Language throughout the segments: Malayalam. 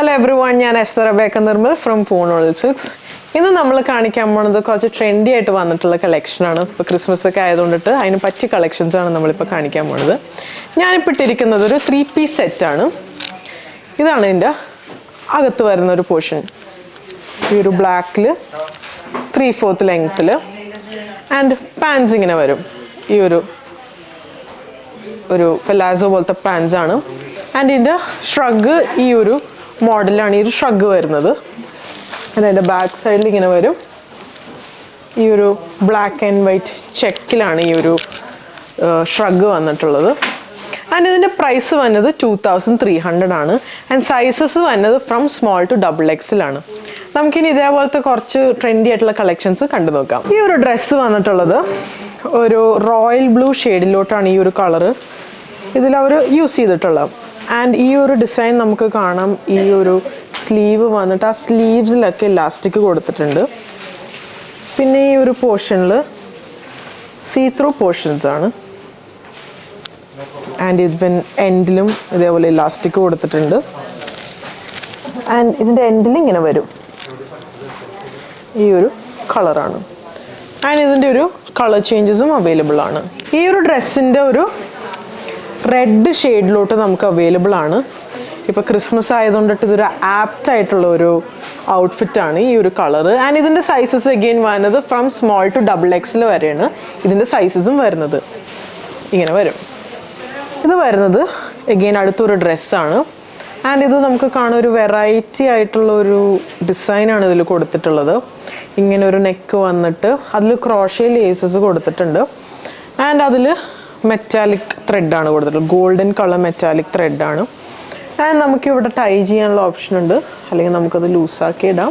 Hello everyone, I am Esther Rebecca Nirmal from Poonol Silks. In the നമ്മൾ കാണിക്കാൻ പോകുന്നത് കുറച്ച് ട്രെൻഡി ആയിട്ട് വന്നിട്ടുള്ള കളക്ഷൻ ആണ്. ഇപ്പോൾ ക്രിസ്മസ് ഒക്കെ ആയതുകൊണ്ട് അതിനെ പറ്റിയ കളക്ഷൻസ് ആണ് നമ്മൾ ഇപ്പോൾ കാണിക്കാൻ പോകുന്നത്. ഞാൻ ഇപ്പോൾ ഇട്ടിരിക്കുന്നത് ഒരു 3 പീസ് സെറ്റ് ആണ്. ഇതാണ് ഇതിന്റെ അകത്ത് വരുന്ന ഒരു പോർഷൻ. ഈ ഒരു ബ്ലാക്കിൽ 3/4 ലെങ്ത്തിൽ ആൻഡ് പാൻസ് ഇങ്ങനെ വരും. ഈ ഒരു പലാസോ പോലത്തെ പാൻസ് ആണ്. ആൻഡ് ഇതിന്റെ ഷ്രഗ് ഈ ഒരു മോഡലാണ് ഈ ഷ്രഗ് വരുന്നത്. അതിൻ്റെ ബാക്ക് സൈഡിൽ ഇങ്ങനെ വരും. ഈ ഒരു ബ്ലാക്ക് ആൻഡ് വൈറ്റ് ചെക്കിലാണ് ഈ ഒരു ഷ്രഗ് വന്നിട്ടുള്ളത്. ആൻഡ് ഇതിൻ്റെ പ്രൈസ് വന്നത് 2300 ആണ്. ആൻഡ് സൈസസ് വന്നത് ഫ്രം സ്മോൾ ടു XXL ആണ്. നമുക്കിനി ഇതേപോലത്തെ കുറച്ച് ട്രെൻഡി ആയിട്ടുള്ള കളക്ഷൻസ് കണ്ടു നോക്കാം. ഈ ഒരു ഡ്രസ്സ് വന്നിട്ടുള്ളത് ഒരു റോയൽ ബ്ലൂ ഷെയ്ഡിലോട്ടാണ് ഈ ഒരു കളറ് ഇതിലവർ യൂസ് ചെയ്തിട്ടുള്ളത്. ആൻഡ് ഈ ഒരു ഡിസൈൻ നമുക്ക് കാണാം. ഈ ഒരു സ്ലീവ് വന്നിട്ട് ആ സ്ലീവ്സിലൊക്കെ ഇലാസ്റ്റിക് കൊടുത്തിട്ടുണ്ട്. പിന്നെ ഈ ഒരു പോർഷനിൽ സീ ത്രൂ പോർഷൻസ് ആണ്. ആൻഡ് ഇതിൻ എൻഡിലും ഇതേപോലെ ഇലാസ്റ്റിക് കൊടുത്തിട്ടുണ്ട്. ആൻഡ് ഇതിൻ്റെ എൻഡിൽ ഇങ്ങനെ വരും. ഈ ഒരു കളറാണ്. ആൻഡ് ഇതിൻ്റെ ഒരു കളർ ചേഞ്ചസും അവൈലബിൾ ആണ്. ഈ ഒരു ഡ്രസ്സിൻ്റെ ഒരു റെഡ് ഷെയ്ഡിലോട്ട് നമുക്ക് അവൈലബിൾ ആണ്. ഇപ്പോൾ ക്രിസ്മസ് ആയതുകൊണ്ടിട്ട് ഇതൊരു ആപ്റ്റ് ആയിട്ടുള്ള ഒരു ഔട്ട്ഫിറ്റാണ് ഈ ഒരു കളറ്. ആൻഡ് ഇതിൻ്റെ സൈസസ് അഗെയിൻ വരുന്നത് ഫ്രം സ്മോൾ ടു XXL വരെയാണ് ഇതിൻ്റെ സൈസസും വരുന്നത്. ഇങ്ങനെ വരും. ഇത് വരുന്നത് അഗെയിൻ അടുത്തൊരു ഡ്രസ്സാണ്. ആൻഡ് ഇത് നമുക്ക് കാണാൻ ഒരു വെറൈറ്റി ആയിട്ടുള്ള ഒരു ഡിസൈനാണ് ഇതിൽ കൊടുത്തിട്ടുള്ളത്. ഇങ്ങനെ ഒരു നെക്ക് വന്നിട്ട് അതിൽ ക്രോഷേ ലേസസ് കൊടുത്തിട്ടുണ്ട്. ആൻഡ് അതിൽ മെറ്റാലിക് ത്രെഡാണ് കൊടുത്തിട്ടുള്ളത്. ഗോൾഡൻ കളർ മെറ്റാലിക് ത്രെഡാണ്. ആൻഡ് നമുക്കിവിടെ ടൈ ചെയ്യാനുള്ള ഓപ്ഷൻ ഉണ്ട്. അല്ലെങ്കിൽ നമുക്കത് ലൂസാക്കി ഇടാം.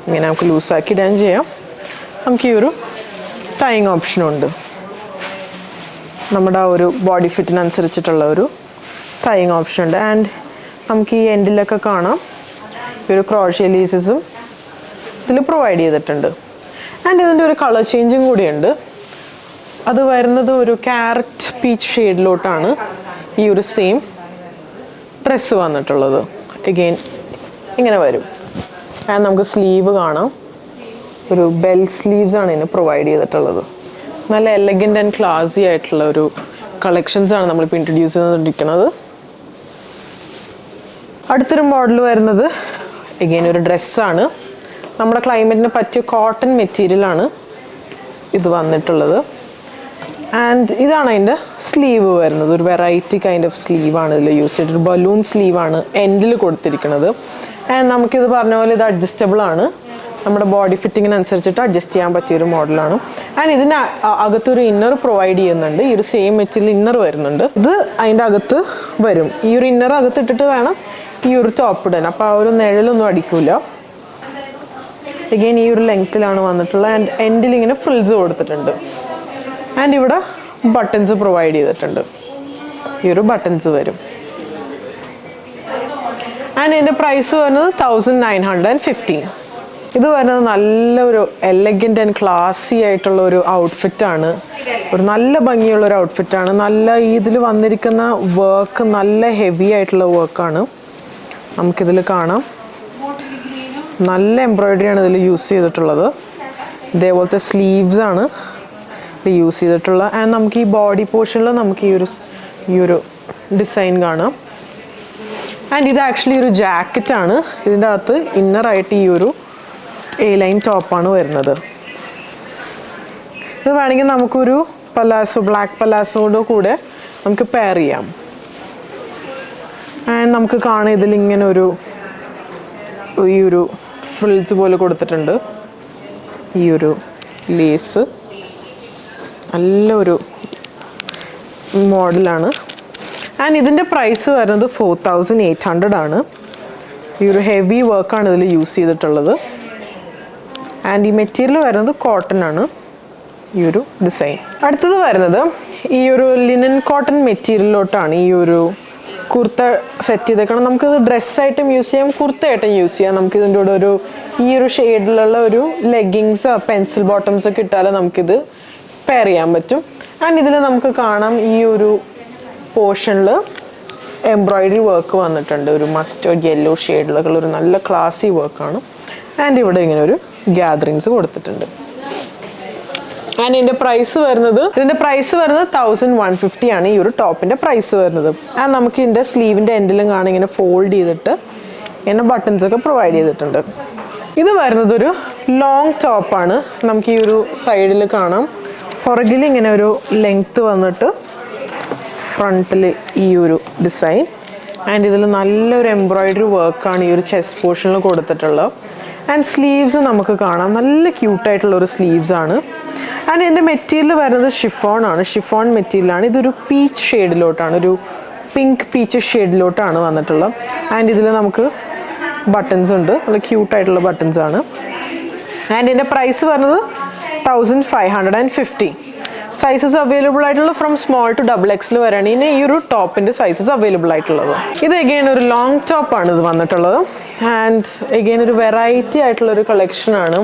ഇങ്ങനെ നമുക്ക് ലൂസാക്കി ഇടാൻ ചെയ്യാം. നമുക്ക് ഈ ഒരു ടൈയിങ് ഓപ്ഷനുണ്ട്. നമ്മുടെ ആ ഒരു ബോഡി ഫിറ്റിനനുസരിച്ചിട്ടുള്ള ഒരു ടൈയിങ് ഓപ്ഷൻ ഉണ്ട്. ആൻഡ് നമുക്ക് ഈ എൻഡിലൊക്കെ കാണാം ഈ ഒരു ക്രോഷേ ലേസസും ഇതിൽ പ്രൊവൈഡ് ചെയ്തിട്ടുണ്ട്. ആൻഡ് ഇതിൻ്റെ ഒരു കളർ ചേഞ്ചും കൂടിയുണ്ട്. അത് വരുന്നത് ഒരു ക്യാരറ്റ് പീച്ച് ഷെയ്ഡിലോട്ടാണ് ഈ ഒരു സെയിം ഡ്രസ്സ് വന്നിട്ടുള്ളത്. എഗെയിൻ ഇങ്ങനെ വരും. ആൻഡ് നമുക്ക് സ്ലീവ് കാണാം. ഒരു ബെൽ സ്ലീവ്സ് ആണ് ഇതിന് പ്രൊവൈഡ് ചെയ്തിട്ടുള്ളത്. നല്ല എലഗൻ്റ് ആൻഡ് ക്ലാസി ആയിട്ടുള്ള ഒരു കളക്ഷൻസാണ് നമ്മളിപ്പോൾ ഇൻട്രൊഡ്യൂസ് ചെയ്തിരിക്കുന്നത്. അടുത്തൊരു മോഡൽ വരുന്നത് എഗെയിൻ ഒരു ഡ്രസ്സാണ്. നമ്മുടെ ക്ലൈമറ്റിന് പറ്റിയ കോട്ടൺ മെറ്റീരിയലാണ് ഇത് വന്നിട്ടുള്ളത്. ആൻഡ് ഇതാണ് അതിൻ്റെ സ്ലീവ് വരുന്നത്. ഒരു വെറൈറ്റി കൈൻഡ് ഓഫ് സ്ലീവാണ് ഇതിൽ യൂസ് ചെയ്തിട്ട്. ബലൂൺ സ്ലീവാണ് എൻഡിൽ കൊടുത്തിരിക്കുന്നത്. ആൻഡ് നമുക്കിത് പറഞ്ഞ പോലെ ഇത് അഡ്ജസ്റ്റബിൾ ആണ്. നമ്മുടെ ബോഡി ഫിറ്റിങ്ങിനനുസരിച്ചിട്ട് അഡ്ജസ്റ്റ് ചെയ്യാൻ പറ്റിയൊരു മോഡലാണ്. ആൻഡ് ഇതിന് അകത്തൊരു ഇന്നർ പ്രൊവൈഡ് ചെയ്യുന്നുണ്ട്. ഈ ഒരു സെയിം മെറ്റീരിയൽ ഇന്നർ വരുന്നുണ്ട്. ഇത് അതിൻ്റെ അകത്ത് വരും. ഈ ഒരു ഇന്നർ അകത്ത് ഇട്ടിട്ട് വേണം ഈ ഒരു ടോപ്പ് ഇടാൻ. അപ്പോൾ ആ ഒരു നിഴലൊന്നും അടിക്കില്ല. അഗെയിൻ ഈ ഒരു ലെങ്ത്തിലാണ് വന്നിട്ടുള്ളത്. ആൻഡ് എൻഡിൽ ഇങ്ങനെ ഫ്രിൽസ് കൊടുത്തിട്ടുണ്ട്. ആൻഡ് ഇവിടെ ബട്ടൺസ് പ്രൊവൈഡ് ചെയ്തിട്ടുണ്ട്. ഈ ഒരു ബട്ടൺസ് വരും. ആൻഡ് ഇതിൻ്റെ പ്രൈസ് വരുന്നത് 1915. ഇത് വരുന്നത് നല്ല ഒരു എലഗൻ്റ് ആൻഡ് ക്ലാസി ആയിട്ടുള്ള ഒരു ഔട്ട്ഫിറ്റാണ്. ഒരു നല്ല ഭംഗിയുള്ള ഒരു ഔട്ട്ഫിറ്റാണ്. നല്ല ഇതിൽ വന്നിരിക്കുന്ന വർക്ക് നല്ല ഹെവി ആയിട്ടുള്ള വർക്കാണ്. നമുക്കിതിൽ കാണാം. നല്ല എംബ്രോയിഡറിയാണ് ഇതിൽ യൂസ് ചെയ്തിട്ടുള്ളത്. ഇതേപോലത്തെ സ്ലീവ്സ് ആണ് യൂസ് ചെയ്തിട്ടുള്ള. ആൻഡ് നമുക്ക് ഈ ബോഡി പോർഷനിൽ നമുക്ക് ഈ ഒരു ഡിസൈൻ കാണാം. ആൻഡ് ഇത് ആക്ച്വലി ഒരു ജാക്കറ്റാണ്. ഇതിൻ്റെ അകത്ത് ഇന്നറായിട്ട് ഈ ഒരു ലൈൻ ടോപ്പാണ് വരുന്നത്. ഇത് വേണമെങ്കിൽ നമുക്കൊരു പലാസോ ബ്ലാക്ക് പലാസോയുടെ കൂടെ നമുക്ക് പെയർ ചെയ്യാം. ആൻഡ് നമുക്ക് കാണാം ഇതിലിങ്ങനെ ഈ ഒരു ഫ്രിൽസ് പോലെ കൊടുത്തിട്ടുണ്ട്. ഈ ഒരു ലേസ് നല്ലൊരു മോഡലാണ്. ആൻഡ് ഇതിൻ്റെ പ്രൈസ് വരുന്നത് 4800 ആണ്. ഈ ഒരു ഹെവി വർക്കാണ് ഇതിൽ യൂസ് ചെയ്തിട്ടുള്ളത്. ആൻഡ് ഈ മെറ്റീരിയൽ വരുന്നത് കോട്ടൺ ആണ്. ഈ ഒരു ഡിസൈൻ. അടുത്തത് വരുന്നത് ഈ ഒരു ലിനൻ കോട്ടൺ മെറ്റീരിയലിലോട്ടാണ് ഈ ഒരു കുർത്ത സെറ്റ് ചെയ്തേക്കണം. നമുക്കിത് ഡ്രസ്സായിട്ടും യൂസ് ചെയ്യാം, കുർത്തയായിട്ടും യൂസ് ചെയ്യാം. നമുക്കിതിൻ്റെ കൂടെ ഈ ഒരു ഷെയ്ഡിലുള്ള ഒരു ലെഗിങ്സ് പെൻസിൽ ബോട്ടംസ് ഒക്കെ ഇട്ടാൽ നമുക്കിത് പെയർ ചെയ്യാൻ പറ്റും. ആൻഡ് ഇതിൽ നമുക്ക് കാണാം ഈ ഒരു പോർഷനിൽ എംബ്രോയിഡറി വർക്ക് വന്നിട്ടുണ്ട്. ഒരു മസ്റ്റേർഡ് യെല്ലോ ഷെയ്ഡിലൊക്കെ ഒരു നല്ല ക്ലാസി വർക്കാണ്. ആൻഡ് ഇവിടെ ഇങ്ങനെ ഒരു ഗ്യാദറിങ്സ് കൊടുത്തിട്ടുണ്ട്. ആൻഡ് ഇതിൻ്റെ പ്രൈസ് വരുന്നത് 1150 ആണ് ഈ ഒരു ടോപ്പിൻ്റെ പ്രൈസ് വരുന്നത്. ആൻഡ് നമുക്ക് ഇതിൻ്റെ സ്ലീവിൻ്റെ എൻഡിലും കാണാൻ ഇങ്ങനെ ഫോൾഡ് ചെയ്തിട്ട് ഇങ്ങനെ ബട്ടൺസ് ഒക്കെ പ്രൊവൈഡ് ചെയ്തിട്ടുണ്ട്. ഇത് വരുന്നത് ഒരു ലോങ് ടോപ്പാണ്. നമുക്ക് ഈ ഒരു സൈഡിൽ കാണാം, പുറകിൽ ഇങ്ങനെ ഒരു ലെങ്ത്ത് വന്നിട്ട് ഫ്രണ്ടിൽ ഈ ഒരു ഡിസൈൻ. ആൻഡ് ഇതിൽ നല്ലൊരു എംബ്രോയിഡറി വർക്കാണ് ഈ ഒരു ചെസ്റ്റ് പോർഷനിൽ കൊടുത്തിട്ടുള്ളത്. ആൻഡ് സ്ലീവ്സ് നമുക്ക് കാണാം, നല്ല ക്യൂട്ടായിട്ടുള്ളൊരു സ്ലീവ്സാണ്. ആൻഡ് ഇതിൻ്റെ മെറ്റീരിയൽ വരുന്നത് ഷിഫോൺ മെറ്റീരിയലാണ്. ഇതൊരു പീച്ച് ഷെയ്ഡിലോട്ടാണ്, ഒരു പിങ്ക് പീച്ച് ഷെയ്ഡിലോട്ടാണ് വന്നിട്ടുള്ളത്. ആൻഡ് ഇതിൽ നമുക്ക് ബട്ടൺസ് ഉണ്ട്, നല്ല ക്യൂട്ടായിട്ടുള്ള ബട്ടൺസാണ്. ആൻഡ് ഇതിൻ്റെ പ്രൈസ് വരുന്നത് 1550. സൈസസ് അവൈലബിൾ ആയിട്ടുള്ള ഫ്രം സ്മോൾ ടു XXL വരെയാണ് ഇനി ഈ ഒരു ടോപ്പിൻ്റെ സൈസസ് അവൈലബിൾ ആയിട്ടുള്ളത്. ഇത് എഗെയിൻ ഒരു ലോങ് ടോപ്പാണ് ഇത് വന്നിട്ടുള്ളത്. ആൻഡ് എഗെയിൻ ഒരു വെറൈറ്റി ആയിട്ടുള്ളൊരു കളക്ഷനാണ്.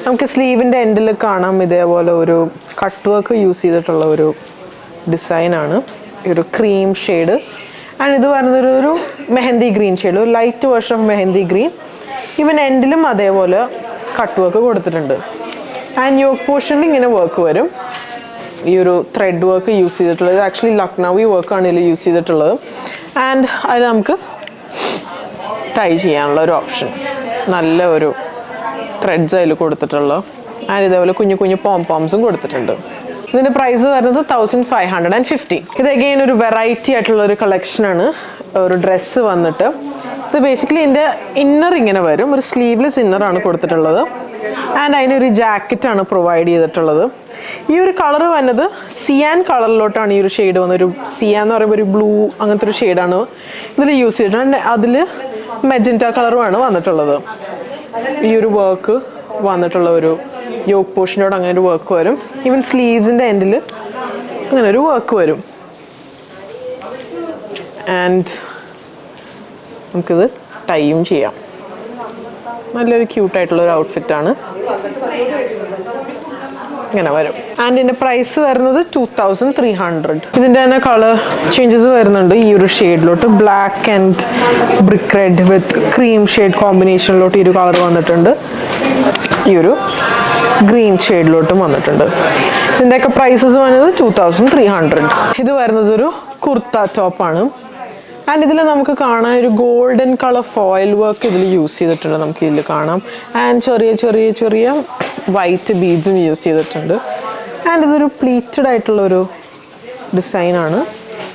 നമുക്ക് സ്ലീവിൻ്റെ എൻഡിൽ കാണാം ഇതേപോലെ ഒരു കട്ട് വർക്ക് യൂസ് ചെയ്തിട്ടുള്ള ഒരു ഡിസൈനാണ്. ഒരു ക്രീം ഷെയ്ഡ്. ആൻഡ് ഇത് വരുന്നത് ഒരു മെഹന്തി ഗ്രീൻ ഷെയ്ഡ്, ഒരു light version of mehndi green. ഇവൻ എൻഡിലും അതേപോലെ കട്ട് വർക്ക് കൊടുത്തിട്ടുണ്ട്. ആൻഡ് യോക്ക് പോർഷനിൽ ഇങ്ങനെ വർക്ക് വരും, ഈ ഒരു ത്രെഡ് വർക്ക് യൂസ് ചെയ്തിട്ടുള്ളത്. ആക്ച്വലി ലക്നൗവി വർക്കാണ് ഇതിൽ യൂസ് ചെയ്തിട്ടുള്ളത്. ആൻഡ് അതിൽ നമുക്ക് ടൈ ചെയ്യാനുള്ള ഒരു ഓപ്ഷൻ, നല്ല ഒരു ത്രെഡ്സ് അതിൽ കൊടുത്തിട്ടുള്ളത്. ആൻഡ് ഇതേപോലെ കുഞ്ഞു കുഞ്ഞു പോംസും കൊടുത്തിട്ടുണ്ട്. ഇതിൻ്റെ പ്രൈസ് വരുന്നത് 1550. ഇത് അഗെയിൻ ഒരു വെറൈറ്റി ആയിട്ടുള്ള ഒരു കളക്ഷനാണ്. ഒരു ഡ്രസ്സ് വന്നിട്ട് ഇത് ബേസിക്കലി ഇതിൻ്റെ ഇന്നർ ഇങ്ങനെ വരും, ഒരു സ്ലീവ്ലെസ് ഇന്നറാണ് കൊടുത്തിട്ടുള്ളത്. ആൻഡ് അതിനൊരു ജാക്കറ്റാണ് പ്രൊവൈഡ് ചെയ്തിട്ടുള്ളത്. ഈ ഒരു കളർ വന്നത് സിയാൻ കളറിലോട്ടാണ് ഈ ഒരു ഷെയ്ഡ് വന്നത്. ഒരു സിയാൻ എന്ന് പറയുമ്പോൾ ഒരു ബ്ലൂ അങ്ങനത്തെ ഒരു ഷെയ്ഡാണ് ഇതിൽ യൂസ് ചെയ്തിട്ടുണ്ട്. അതിൽ മെജന്റ കളറുമാണ് വന്നിട്ടുള്ളത്. ഈ ഒരു വർക്ക് വന്നിട്ടുള്ള ഒരു യോക്ക് പോർഷനോട് അങ്ങനെ ഒരു വർക്ക് വരും. ഈവൻ സ്ലീവ്സിൻ്റെ എൻഡിൽ അങ്ങനെ ഒരു വർക്ക് വരും. ആൻഡ് നമുക്കിത് ടൈയും ചെയ്യാം. നല്ലൊരു ക്യൂട്ടായിട്ടുള്ളൊരു ഔട്ട്ഫിറ്റാണ്, ഇങ്ങനെ വരും. ആൻഡ് ഇതിൻ്റെ പ്രൈസ് വരുന്നത് 2300. ഇതിൻ്റെ തന്നെ കളർ ചേഞ്ചസ് വരുന്നുണ്ട്. ഈ ഒരു ഷെയ്ഡിലോട്ട് black and brick red with cream shade കോമ്പിനേഷനിലോട്ട് ഈ ഒരു കളർ വന്നിട്ടുണ്ട്. ഈ ഒരു ഗ്രീൻ ഷെയ്ഡിലോട്ടും വന്നിട്ടുണ്ട്. ഇതിൻ്റെയൊക്കെ പ്രൈസസ് വരുന്നത് 2300. ഇത് വരുന്നത് ഒരു കുർത്ത ടോപ്പാണ്. ആൻഡ് ഇതിൽ നമുക്ക് കാണാൻ ഒരു ഗോൾഡൻ കളർ ഫോയിൽ വർക്ക് ഇതിൽ യൂസ് ചെയ്തിട്ടുണ്ട്, നമുക്ക് ഇതിൽ കാണാം. ആൻഡ് ചെറിയ ചെറിയ ചെറിയ വൈറ്റ് ബീഡ്സും യൂസ് ചെയ്തിട്ടുണ്ട്. ആൻഡ് ഇതൊരു പ്ലീറ്റഡ് ആയിട്ടുള്ളൊരു ഡിസൈനാണ്.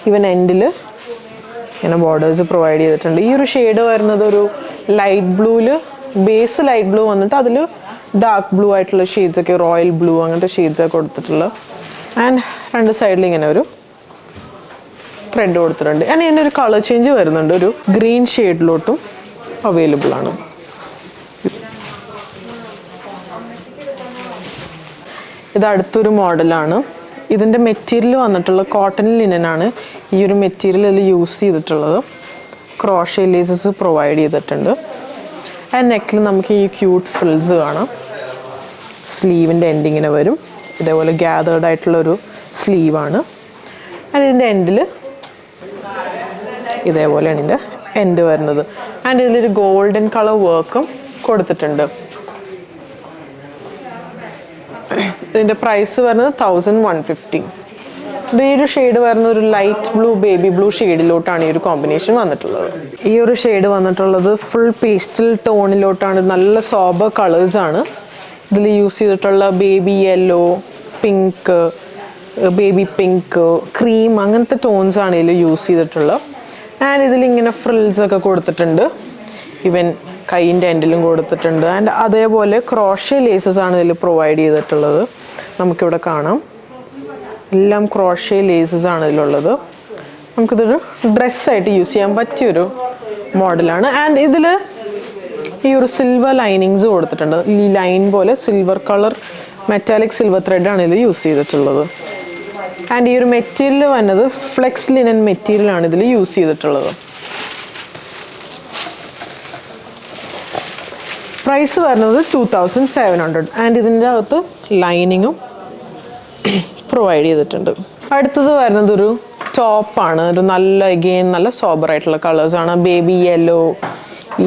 ഇവൻ എൻഡിൽ ഇങ്ങനെ ബോർഡേഴ്സ് പ്രൊവൈഡ് ചെയ്തിട്ടുണ്ട്. ഈ ഒരു ഷെയ്ഡ് വരുന്നത് ഒരു ലൈറ്റ് ബ്ലൂവിൽ, ബേസ് ലൈറ്റ് ബ്ലൂ വന്നിട്ട് അതിൽ ഡാർക്ക് ബ്ലൂ ആയിട്ടുള്ള ഷെയ്ഡ്സൊക്കെ, റോയൽ ബ്ലൂ അങ്ങനത്തെ ഷെയ്ഡ്സൊക്കെ കൊടുത്തിട്ടുള്ളത്. ആൻഡ് രണ്ട് സൈഡിൽ ഇങ്ങനെ ഒരു ത്രെഡ് കൊടുത്തിട്ടുണ്ട്. ആൻഡ് ഇതിൻ്റെ ഒരു കളർ ചേഞ്ച് വരുന്നുണ്ട്, ഒരു ഗ്രീൻ ഷെയ്ഡിലോട്ടും അവൈലബിൾ ആണ്. ഇത് അടുത്തൊരു മോഡലാണ്. ഇതിൻ്റെ മെറ്റീരിയൽ വന്നിട്ടുള്ള കോട്ടൺ ലിനനാണ്. ഈ ഒരു മെറ്റീരിയൽ ഇതിൽ യൂസ് ചെയ്തിട്ടുള്ളത്. ക്രോഷേ ലേസസ് പ്രൊവൈഡ് ചെയ്തിട്ടുണ്ട്. ആൻഡ് നെക്കിൽ നമുക്ക് ഈ ക്യൂട്ട് ഫ്രിൽസ് കാണാം. സ്ലീവിൻ്റെ എൻഡിങ്ങിനെ വരും, ഇതേപോലെ ഗ്യാതേർഡ് ആയിട്ടുള്ളൊരു സ്ലീവാണ്. ആൻഡ് ഇതിൻ്റെ എൻഡിൽ ഇതേപോലെയാണ് ഇതിൻ്റെ എൻഡ് വരുന്നത്. ആൻഡ് ഇതിലൊരു ഗോൾഡൻ കളർ വർക്കും കൊടുത്തിട്ടുണ്ട്. ഇതിൻ്റെ പ്രൈസ് വരുന്നത് 1150. ഇത് ഈ ഒരു ഷെയ്ഡ് വരുന്ന ഒരു ലൈറ്റ് ബ്ലൂ ബേബി ബ്ലൂ ഷെയ്ഡിലോട്ടാണ് ഈ ഒരു കോമ്പിനേഷൻ വന്നിട്ടുള്ളത്. ഈ ഒരു ഷെയ്ഡ് വന്നിട്ടുള്ളത് ഫുൾ പേസ്റ്റൽ ടോണിലോട്ടാണ്. നല്ല സോബർ കളേഴ്സാണ് ഇതിൽ യൂസ് ചെയ്തിട്ടുള്ള. Baby yellow, pink, baby pink, cream അങ്ങനത്തെ ടോൺസാണ് ഇതിൽ യൂസ് ചെയ്തിട്ടുള്ളത്. ആൻഡ് ഇതിലിങ്ങനെ ഫ്രിൽസൊക്കെ കൊടുത്തിട്ടുണ്ട്. ഇവൻ കൈയിൻ്റെ എൻഡിലും കൊടുത്തിട്ടുണ്ട്. ആൻഡ് അതേപോലെ ക്രോഷേ ലേസസ് ആണ് ഇതിൽ പ്രൊവൈഡ് ചെയ്തിട്ടുള്ളത്. നമുക്കിവിടെ കാണാം, എല്ലാം ക്രോഷേ ലേസസ് ആണ് ഇതിലുള്ളത്. നമുക്കിതൊരു ഡ്രസ്സായിട്ട് യൂസ് ചെയ്യാൻ പറ്റിയൊരു മോഡലാണ്. ആൻഡ് ഇതിൽ ഈ ഒരു സിൽവർ ലൈനിങ്സ് കൊടുത്തിട്ടുണ്ട്. ഈ ലൈൻ പോലെ സിൽവർ കളർ മെറ്റാലിക് സിൽവർ ത്രെഡാണ് ഇതിൽ യൂസ് ചെയ്തിട്ടുള്ളത്. ആൻഡ് ഈ ഒരു മെറ്റീരിയൽ വന്നത് ഫ്ലെക്സ് ലിനൻ മെറ്റീരിയലാണ് ഇതിൽ യൂസ് ചെയ്തിട്ടുള്ളത്. പ്രൈസ് വരുന്നത് 2700. ആൻഡ് ഇതിൻ്റെ അകത്ത് ലൈനിങ്ങും പ്രൊവൈഡ് ചെയ്തിട്ടുണ്ട്. അടുത്തത് വരുന്നത് ഒരു ടോപ്പാണ്. ഒരു നല്ല അഗെയിൻ നല്ല സോബറായിട്ടുള്ള കളേഴ്സാണ്. ബേബി യെല്ലോ,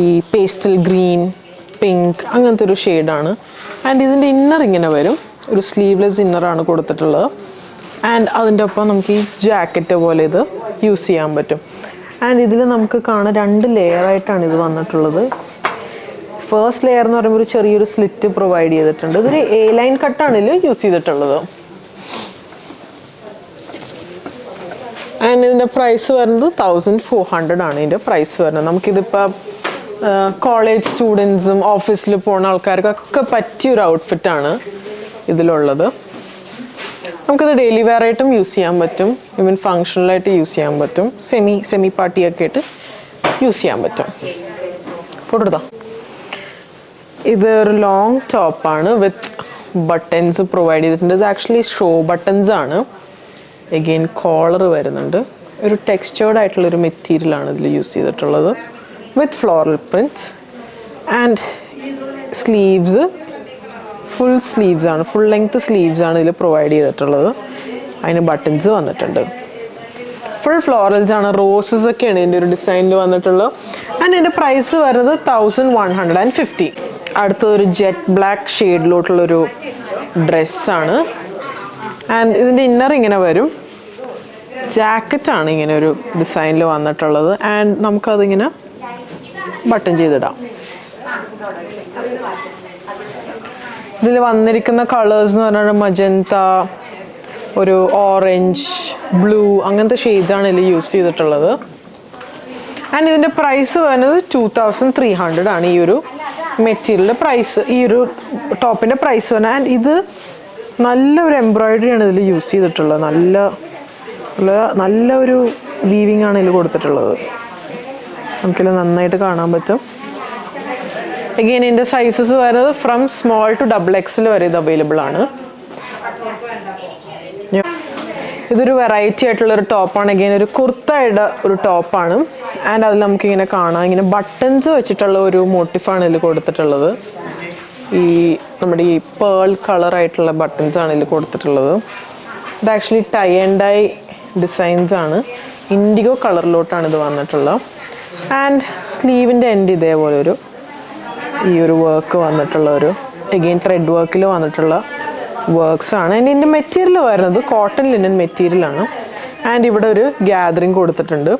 ഈ പേസ്റ്റൽ ഗ്രീൻ, പിങ്ക്, അങ്ങനത്തെ ഒരു ഷെയ്ഡാണ്. ആൻഡ് ഇതിൻ്റെ ഇന്നർ ഇങ്ങനെ വരും. ഒരു സ്ലീവ്ലെസ് ഇന്നറാണ് കൊടുത്തിട്ടുള്ളത്. ആൻഡ് അതിൻ്റെ ഒപ്പം നമുക്ക് ഈ ജാക്കറ്റ് പോലെ ഇത് യൂസ് ചെയ്യാൻ പറ്റും. ആൻഡ് ഇതിൽ നമുക്ക് കാണാം 2 ലെയറായിട്ടാണ് ഇത് വന്നിട്ടുള്ളത്. ഫസ്റ്റ് ലെയർ എന്ന് പറയുമ്പോൾ ഒരു ചെറിയൊരു സ്ലിറ്റ് പ്രൊവൈഡ് ചെയ്തിട്ടുണ്ട്. ഇതൊരു എ ലൈൻ കട്ടാണ് ഇതിൽ യൂസ് ചെയ്തിട്ടുള്ളത്. ആൻഡ് ഇതിൻ്റെ പ്രൈസ് വരുന്നത് 1400 ആണ് ഇതിൻ്റെ പ്രൈസ് വരുന്നത്. നമുക്കിതിപ്പോൾ കോളേജ് സ്റ്റുഡൻസും ഓഫീസിൽ പോകുന്ന ആൾക്കാർക്കൊക്കെ പറ്റിയൊരു ഔട്ട്ഫിറ്റാണ് ഇതിലുള്ളത്. നമുക്കിത് ഡെയിലി വെയർ ആയിട്ടും യൂസ് ചെയ്യാൻ പറ്റും, ഈവൻ ഫങ്ഷണലായിട്ട് യൂസ് ചെയ്യാൻ പറ്റും, സെമി പാർട്ടിയൊക്കെ ആയിട്ട് യൂസ് ചെയ്യാൻ പറ്റും. കൊടുത്താ ഇത് ഒരു ലോങ് ടോപ്പാണ് വിത്ത് ബട്ടൺസ് പ്രൊവൈഡ് ചെയ്തിട്ടുണ്ട്. ഇത് ആക്ച്വലി ഷോ ബട്ടൺസ് ആണ്. എഗെയിൻ കോളർ വരുന്നുണ്ട്. ഒരു ടെക്സ്ചേർഡ് ആയിട്ടുള്ളൊരു മെറ്റീരിയലാണ് ഇതിൽ യൂസ് ചെയ്തിട്ടുള്ളത് വിത്ത് floral prints. And sleeves full sleeves ആണ്, ഫുൾ ലെങ്ത് സ്ലീവ്സ് ആണ് ഇതിൽ പ്രൊവൈഡ് ചെയ്തിട്ടുള്ളത്. അതിന് ബട്ടൺസ് വന്നിട്ടുണ്ട്. ഫുൾ ഫ്ലോറൽസ് ആണ്, റോസസ് ഒക്കെയാണ് ഇതിൻ്റെ ഒരു ഡിസൈനിൽ വന്നിട്ടുള്ളത്. ആൻഡ് ഇതിൻ്റെ പ്രൈസ് വരുന്നത് 1150. അടുത്തതൊരു ജെറ്റ് ബ്ലാക്ക് ഷെയ്ഡിലോട്ടുള്ളൊരു ഡ്രസ്സാണ്. ആൻഡ് ഇതിൻ്റെ ഇന്നർ ഇങ്ങനെ വരും. ജാക്കറ്റാണ് ഇങ്ങനെ ഒരു ഡിസൈനിൽ വന്നിട്ടുള്ളത്. ആൻഡ് നമുക്കതിങ്ങനെ ബട്ടൺ ചെയ്തിടാം. ഇതിൽ വന്നിരിക്കുന്ന കളേഴ്സ് എന്ന് പറഞ്ഞാൽ മജന്ത, ഒരു ഓറഞ്ച്, ബ്ലൂ, അങ്ങനത്തെ ഷെയ്ഡ്സാണ് ഇതിൽ യൂസ് ചെയ്തിട്ടുള്ളത്. ആൻഡ് ഇതിൻ്റെ പ്രൈസ് വരുന്നത് 2300 ആണ് ഈ ഒരു മെറ്റീരിയലിൻ്റെ പ്രൈസ്, ഈ ഒരു ടോപ്പിൻ്റെ പ്രൈസ് വരുന്നത്. ആൻഡ് ഇത് നല്ലൊരു എംബ്രോയിഡറിയാണ് ഇതിൽ യൂസ് ചെയ്തിട്ടുള്ളത്. നല്ല ഒരു വീവിങ് ആണ് ഇതിൽ കൊടുത്തിട്ടുള്ളത്. നമുക്കിത് നന്നായിട്ട് കാണാൻ പറ്റും. അഗെയിൻ ഇതിൻ്റെ സൈസസ് വരുന്നത് ഫ്രം സ്മോൾ ടു XXL വരെ ഇത് അവൈലബിൾ ആണ്. ഇതൊരു വെറൈറ്റി ആയിട്ടുള്ളൊരു ടോപ്പാണ്. അഗെയിൻ ഒരു കുർത്തയുടെ ഒരു ടോപ്പാണ്. ആൻഡ് അതിൽ നമുക്കിങ്ങനെ കാണാം, ഇങ്ങനെ ബട്ടൺസ് വെച്ചിട്ടുള്ള ഒരു മോട്ടിഫാണ് ഇതിൽ കൊടുത്തിട്ടുള്ളത്. ഈ നമ്മുടെ ഈ പേൾ കളറായിട്ടുള്ള ബട്ടൺസ് ആണ് ഇതിൽ കൊടുത്തിട്ടുള്ളത്. ഇത് actually tie and dye designs ആണ്. ഇൻഡിഗോ കളറിലോട്ടാണ് ഇത് വന്നിട്ടുള്ളത്. ആൻഡ് സ്ലീവിൻ്റെ എൻഡ് ഇതേപോലെ ഈ ഒരു വർക്ക് വന്നിട്ടുള്ള ഒരു അഗെയിൻ ത്രെഡ് വർക്കിൽ വന്നിട്ടുള്ള വർക്ക്സ് ആണ്. ആൻഡ് ഇതിൻ്റെ മെറ്റീരിയൽ വരുന്നത് കോട്ടൺ ലിനൻ മെറ്റീരിയലാണ്. ആൻഡ് ഇവിടെ ഒരു ഗ്യാദറിങ് കൊടുത്തിട്ടുണ്ട്,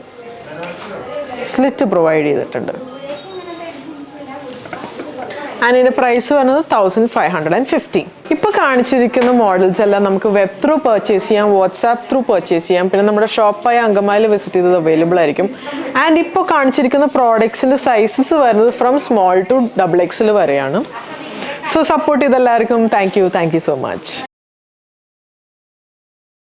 സ്ലിറ്റ് പ്രൊവൈഡ് ചെയ്തിട്ടുണ്ട്. ആൻഡ് ഇതിൻ്റെ പ്രൈസ് വരുന്നത് 1550. ഇപ്പോൾ കാണിച്ചിരിക്കുന്ന മോഡൽസ് എല്ലാം നമുക്ക് വെബ് ത്രൂ പർച്ചേസ് ചെയ്യാം, വാട്സാപ്പ് ത്രൂ പർച്ചേസ് ചെയ്യാം. പിന്നെ നമ്മുടെ ഷോപ്പായ അങ്കമാലി വിസിറ്റ് ചെയ്തത് അവൈലബിൾ ആയിരിക്കും. ആൻഡ് ഇപ്പോൾ കാണിച്ചിരിക്കുന്ന പ്രോഡക്ട്സിൻ്റെ സൈസസ് വരുന്നത് ഫ്രം സ്മോൾ ടു XXL വരെയാണ്. സോ സപ്പോർട്ട് ചെയ്തെല്ലാവർക്കും താങ്ക് യു സോ മച്ച്.